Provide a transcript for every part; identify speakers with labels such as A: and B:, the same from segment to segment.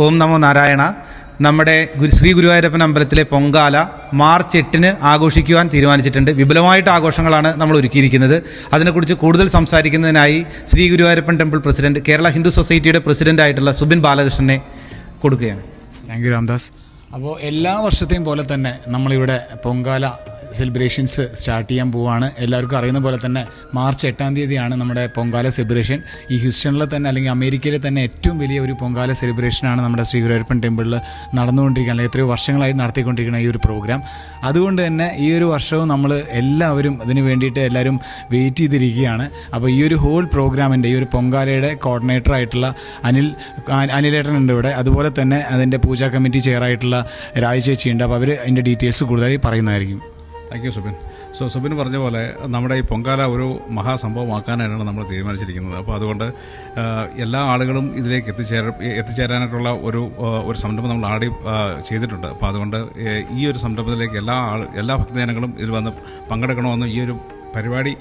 A: ഓം നമോ നാരായണ. നമ്മുടെ ശ്രീ ഗുരുവായൂരപ്പൻ അമ്പലത്തിലെ പൊങ്കാല മാർച്ച് 8 ആഘോഷിക്കുവാൻ തീരുമാനിച്ചിട്ടുണ്ട്. വിപുലമായിട്ട് ആഘോഷങ്ങളാണ് നമ്മൾ ഒരുക്കിയിരിക്കുന്നത്. അതിനെക്കുറിച്ച് കൂടുതൽ സംസാരിക്കുന്നതിനായി ശ്രീ ഗുരുവായൂരപ്പൻ ടെമ്പിൾ പ്രസിഡന്റ്, കേരള ഹിന്ദു സൊസൈറ്റിയുടെ പ്രസിഡൻ്റായിട്ടുള്ള സുബിൻ ബാലകൃഷ്ണനെ കൊടുക്കുകയാണ്.
B: Thank you Ramdas. അപ്പോൾ എല്ലാ വർഷത്തെയും പോലെ തന്നെ നമ്മളിവിടെ പൊങ്കാല സെലിബ്രേഷൻസ് സ്റ്റാർട്ട് ചെയ്യാൻ പോവുകയാണ്. എല്ലാവർക്കും അറിയുന്ന പോലെ തന്നെ മാർച്ച് 8 നമ്മുടെ പൊങ്കാല സെലിബ്രേഷൻ. ഈ ഹ്യൂസ്റ്റണിലെ തന്നെ അല്ലെങ്കിൽ അമേരിക്കയിലെ തന്നെ ഏറ്റവും വലിയ ഒരു പൊങ്കാല സെലിബ്രേഷനാണ് നമ്മുടെ ശ്രീ ഗുരുവായൂരപ്പൻ ടെമ്പിളിൽ നടന്നുകൊണ്ടിരിക്കുന്നത്, അല്ലെങ്കിൽ എത്രയോ വർഷങ്ങളായി നടത്തിക്കൊണ്ടിരിക്കുന്ന ഈ ഒരു പ്രോഗ്രാം. അതുകൊണ്ട് തന്നെ ഈ ഒരു വർഷവും നമ്മൾ എല്ലാവരും അതിന് വേണ്ടിയിട്ട് എല്ലാവരും വെയിറ്റ് ചെയ്തിരിക്കുകയാണ്. അപ്പോൾ ഈ ഒരു ഹോൾ പ്രോഗ്രാമിൻ്റെ ഈ ഒരു പൊങ്കാലയുടെ കോർഡിനേറ്റർ ആയിട്ടുള്ള അനിലേട്ടൻ ഉണ്ട് ഇവിടെ. അതുപോലെ തന്നെ അതിൻ്റെ പൂജാ കമ്മിറ്റി ചെയറായിട്ടുള്ള രാജചേച്ചി ഉണ്ട്. അപ്പോൾ അവർ അതിൻ്റെ ഡീറ്റെയിൽസ് കൂടുതലായി പറയുന്നതായിരിക്കും.
C: Thank you Subin. സുബിൻ പറഞ്ഞ പോലെ നമ്മുടെ ഈ പൊങ്കാല ഒരു മഹാസംഭവമാക്കാനാണ് നമ്മൾ തീരുമാനിച്ചിരിക്കുന്നത്. അപ്പോൾ അതുകൊണ്ട് എല്ലാ ആളുകളും ഇതിലേക്ക് എത്തിച്ചേരാനായിട്ടുള്ള ഒരു സംരംഭം നമ്മൾ ആടി ചെയ്തിട്ടുണ്ട്. അപ്പോൾ അതുകൊണ്ട് ഈ ഒരു സംരംഭത്തിലേക്ക് എല്ലാ ഭക്തജനങ്ങളും ഇതിൽ വന്ന് പങ്കെടുക്കണമെന്നും ഈ ഒരു പരിപാടി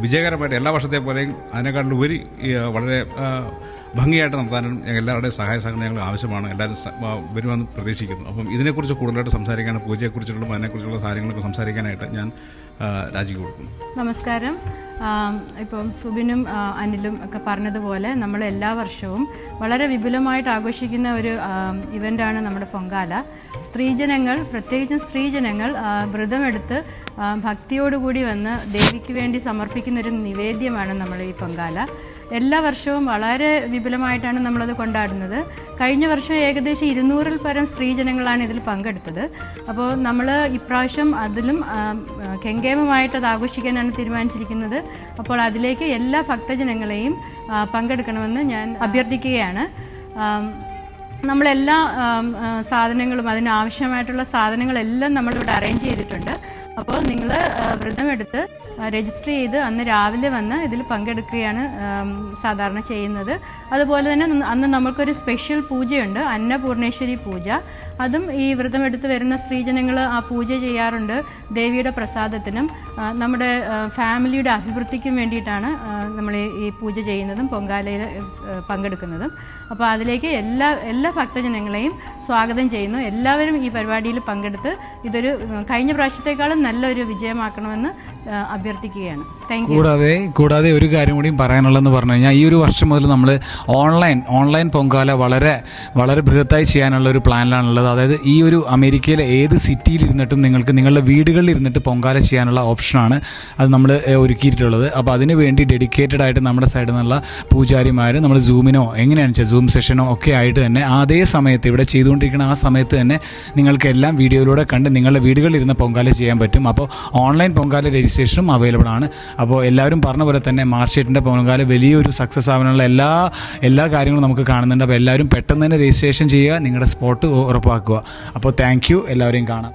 C: വിജയകരമായിട്ട് എല്ലാ വർഷത്തെ പോലെയും അതിനേക്കാളുപരി വളരെ ഭംഗിയായിട്ട് നടത്താനും എല്ലാവരുടെയും സഹായ സഹകരണം ഞങ്ങൾ ആവശ്യമാണ്. എല്ലാവരും വരുമെന്ന് പ്രതീക്ഷിക്കുന്നു. അപ്പം ഇതിനെക്കുറിച്ച് കൂടുതലായിട്ട് സംസാരിക്കാനും പൂജയെക്കുറിച്ചുള്ള അതിനെക്കുറിച്ചുള്ള കാര്യങ്ങളൊക്കെ സംസാരിക്കാനായിട്ട് ഞാൻ രാജിക്ക് കൊടുക്കുന്നു.
D: നമസ്കാരം. ഇപ്പം സുബിനും അനിലും ഒക്കെ പറഞ്ഞതുപോലെ നമ്മൾ എല്ലാ വർഷവും വളരെ വിപുലമായിട്ട് ആഘോഷിക്കുന്ന ഒരു ഇവൻ്റാണ് നമ്മുടെ പൊങ്കാല. സ്ത്രീജനങ്ങൾ, പ്രത്യേകിച്ചും സ്ത്രീജനങ്ങൾ വ്രതമെടുത്ത് ഭക്തിയോടുകൂടി വന്ന് ദേവിക്ക് വേണ്ടി സമർപ്പിക്കുന്നൊരു നിവേദ്യമാണ് നമ്മൾ ഈ പൊങ്കാല. എല്ലാ വർഷവും വളരെ വിപുലമായിട്ടാണ് നമ്മളത് കൊണ്ടാടുന്നത്. കഴിഞ്ഞ വർഷം ഏകദേശം 200-ൽ പരം സ്ത്രീജനങ്ങളാണ് ഇതിൽ പങ്കെടുത്തത്. അപ്പോൾ നമ്മൾ ഇപ്രാവശ്യം അതിലും കെങ്കേമമായിട്ട് അത് ആഘോഷിക്കാനാണ് തീരുമാനിച്ചിരിക്കുന്നത്. അപ്പോൾ അതിലേക്ക് എല്ലാ ഭക്തജനങ്ങളെയും പങ്കെടുക്കണമെന്ന് ഞാൻ അഭ്യർത്ഥിക്കുകയാണ്. നമ്മളെല്ലാ സാധനങ്ങളും, അതിനാവശ്യമായിട്ടുള്ള സാധനങ്ങളെല്ലാം നമ്മളിവിടെ അറേഞ്ച് ചെയ്തിട്ടുണ്ട്. അപ്പോൾ നിങ്ങൾ വ്രതമെടുത്ത് രജിസ്റ്റർ ചെയ്ത് അന്ന് രാവിലെ വന്ന് ഇതിൽ പങ്കെടുക്കുകയാണ് സാധാരണ ചെയ്യുന്നത്. അതുപോലെ തന്നെ അന്ന് നമ്മൾക്കൊരു സ്പെഷ്യൽ പൂജയുണ്ട്, അന്നപൂർണേശ്വരി പൂജ. അതും ഈ വ്രതമെടുത്ത് വരുന്ന സ്ത്രീജനങ്ങൾ ആ പൂജ ചെയ്യാറുണ്ട്. ദേവിയുടെ പ്രസാദത്തിനും നമ്മുടെ ഫാമിലിയുടെ അഭിവൃദ്ധിക്കും വേണ്ടിയിട്ടാണ് നമ്മൾ ഈ പൂജ ചെയ്യുന്നതും പൊങ്കാലയിൽ പങ്കെടുക്കുന്നതും. അപ്പോൾ അതിലേക്ക് എല്ലാ ഭക്തജനങ്ങളെയും സ്വാഗതം ചെയ്യുന്നു. എല്ലാവരും ഈ പരിപാടിയിൽ പങ്കെടുത്ത് ഇതൊരു കഴിഞ്ഞ പ്രാവശ്യത്തെക്കാളും നല്ലൊരു വിജയമാക്കണമെന്ന് അഭ്യർത്ഥിക്കുകയാണ്. Thank you.
B: കൂടാതെ ഒരു കാര്യം കൂടിയും പറയാനുള്ളതെന്ന് പറഞ്ഞു കഴിഞ്ഞാൽ, ഈ ഒരു വർഷം മുതൽ നമ്മൾ ഓൺലൈൻ പൊങ്കാല വളരെ വളരെ ബൃഹത്തായി ചെയ്യാനുള്ള ഒരു പ്ലാനിലാണുള്ളത്. അതായത് ഈ ഒരു അമേരിക്കയിലെ ഏത് സിറ്റിയിലിരുന്നിട്ടും നിങ്ങൾക്ക് നിങ്ങളുടെ വീടുകളിൽ ഇരുന്നിട്ട് പൊങ്കാല ചെയ്യാനുള്ള ഓപ്ഷനാണ് അത് നമ്മൾ ഒരുക്കിയിട്ടുള്ളത്. അപ്പോൾ അതിന് വേണ്ടി ഡെഡിക്കേറ്റഡ് ആയിട്ട് നമ്മുടെ സൈഡിൽ നിന്നുള്ള പൂജാരിമാർ നമ്മൾ സൂമിനോ എങ്ങനെയാണെന്ന് വെച്ചാൽ സൂം സെഷനോ ഒക്കെ ആയിട്ട് തന്നെ അതേ സമയത്ത് ഇവിടെ ചെയ്തുകൊണ്ടിരിക്കുന്ന ആ സമയത്ത് തന്നെ നിങ്ങൾക്കെല്ലാം വീഡിയോയിലൂടെ കണ്ട് നിങ്ങളുടെ വീടുകളിൽ ഇരുന്ന് പൊങ്കാല ചെയ്യാൻ പറ്റും. അപ്പോൾ ഓൺലൈൻ പൊങ്കാല രജിസ്ട്രേഷനും അവൈലബിൾ ആണ്. അപ്പോൾ എല്ലാവരും പറഞ്ഞ പോലെ തന്നെ മാർച്ച് 8 പൊങ്കാല വലിയൊരു സക്സസ് ആവാനുള്ള എല്ലാ കാര്യങ്ങളും നമുക്ക് കാണുന്നുണ്ട്. അപ്പോൾ എല്ലാവരും പെട്ടെന്ന് തന്നെ രജിസ്ട്രേഷൻ ചെയ്യുക, നിങ്ങളുടെ സ്പോട്ട് ഉറപ്പാക്കുക. അപ്പോൾ താങ്ക് യു, എല്ലാവരെയും കാണാം.